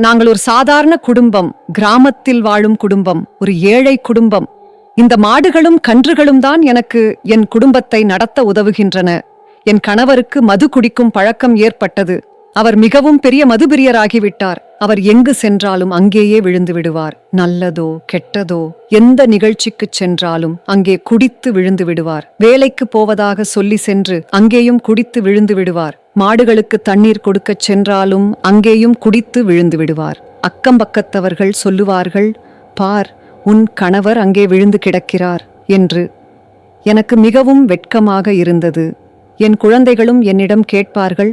நாங்கள் ஒரு சாதாரண குடும்பம், கிராமத்தில் வாழும் குடும்பம், ஒரு ஏழை குடும்பம். இந்த மாடுகளும் கன்றுகளும் தான் எனக்கு என் குடும்பத்தை நடத்த உதவுகின்றன. என் கணவருக்கு மது குடிக்கும் பழக்கம் ஏற்பட்டது. அவர் மிகவும் பெரிய மதுபிரியராகிவிட்டார். அவர் எங்கு சென்றாலும் அங்கேயே விழுந்து விடுவார். நல்லதோ கெட்டதோ எந்த நிகழ்ச்சிக்கு சென்றாலும் அங்கே குடித்து விழுந்து விடுவார். வேலைக்கு போவதாக சொல்லி சென்று அங்கேயும் குடித்து விழுந்து விடுவார். மாடுகளுக்கு தண்ணீர் கொடுக்கச் சென்றாலும் அங்கேயும் குடித்து விழுந்து விடுவார். அக்கம்பக்கத்தவர்கள் சொல்லுவார்கள், பார், உன் கணவர் அங்கே விழுந்து கிடக்கிறார் என்று. எனக்கு மிகவும் வெட்கமாக இருந்தது. என் குழந்தைகளும் என்னிடம் கேட்பார்கள்,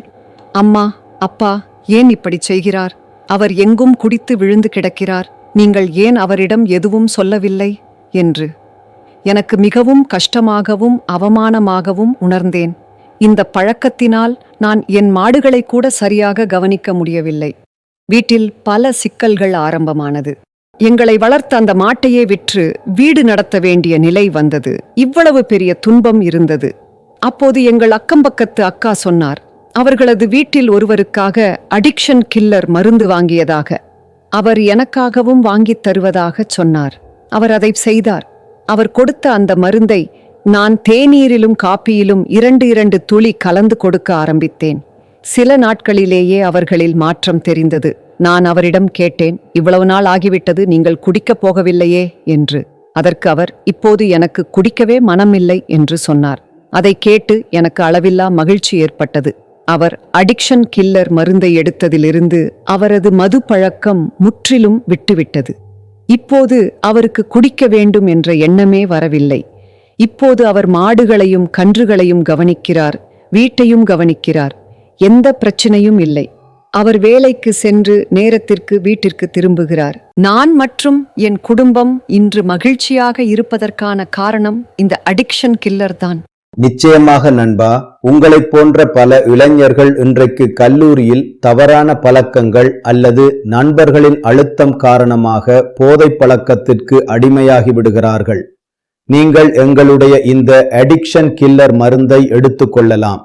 அம்மா, அப்பா, ஏன் இப்படி செய்கிறார்? அவர் எங்கும் குடித்து விழுந்து கிடக்கிறார். நீங்கள் ஏன் அவரிடம் எதுவும் சொல்லவில்லை என்று. எனக்கு மிகவும் கஷ்டமாகவும் அவமானமாகவும் உணர்ந்தேன். இந்த பழக்கத்தினால் நான் என் மாடுகளை கூட சரியாக கவனிக்க முடியவில்லை. வீட்டில் பல சிக்கல்கள் ஆரம்பமானது. எங்களை வளர்த்த அந்த மாட்டையே விற்று வீடு நடத்த வேண்டிய நிலை வந்தது. இவ்வளவு பெரிய துன்பம் இருந்தது. அப்போது எங்கள் அக்கம்பக்கத்து அக்கா சொன்னார், அவர்களது வீட்டில் ஒருவருக்காக அடிக்ஷன் கில்லர் மருந்து வாங்கியதாக. அவர் எனக்காகவும் வாங்கித் தருவதாக சொன்னார். அவர் அதை செய்தார். அவர் கொடுத்த அந்த மருந்தை நான் தேநீரிலும் காப்பியிலும் 2 துளி கலந்து கொடுக்க ஆரம்பித்தேன். சில நாட்களிலேயே அவர்களில் மாற்றம் தெரிந்தது. நான் அவரிடம் கேட்டேன், இவ்வளவு நாள் ஆகிவிட்டது, நீங்கள் குடிக்கப் போகவில்லையே என்று. அதற்கு அவர், இப்போது எனக்கு குடிக்கவே மனமில்லை என்று சொன்னார். அதை கேட்டு எனக்கு அளவில்லா மகிழ்ச்சி ஏற்பட்டது. அவர் அடிக்ஷன் கில்லர் மருந்தை எடுத்ததிலிருந்து அவரது மது பழக்கம் முற்றிலும் விட்டுவிட்டது. இப்போது அவருக்கு குடிக்க வேண்டும் என்ற எண்ணமே வரவில்லை. இப்போது அவர் மாடுகளையும் கன்றுகளையும் கவனிக்கிறார், வீட்டையும் கவனிக்கிறார். எந்த பிரச்சனையும் இல்லை. அவர் வேலைக்கு சென்று நேரத்திற்கு வீட்டிற்கு திரும்புகிறார். நான் மற்றும் என் குடும்பம் இன்று மகிழ்ச்சியாக இருப்பதற்கான காரணம் இந்த அடிக்ஷன் கில்லர் தான். நிச்சயமாக நண்பா, உங்களைப் போன்ற பல இளைஞர்கள் இன்றைக்கு கல்லூரியில் தவறான பழக்கங்கள் அல்லது நண்பர்களின் அழுத்தம் காரணமாக போதை பழக்கத்திற்கு அடிமையாகி விடுகிறார்கள். நீங்கள் எங்களுடைய இந்த அடிக்ஷன் கில்லர் மருந்தை எடுத்துக்கொள்ளலாம்.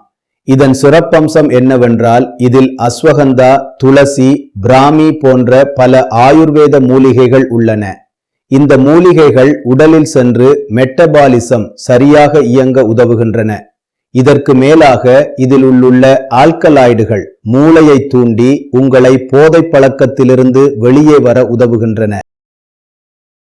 இதன் சிறப்பம்சம் என்னவென்றால், இதில் அஸ்வகந்தா, துளசி, பிராமி போன்ற பல ஆயுர்வேத மூலிகைகள் உள்ளன. இந்த மூலிகைகள் உடலில் சென்று மெட்டபாலிசம் சரியாக இயங்க உதவுகின்றன. இதற்கு மேலாக இதில் உள்ள ஆல்கலாய்டுகள் மூளையை தூண்டி உங்களை போதை பழக்கத்திலிருந்து வெளியே வர உதவுகின்றன.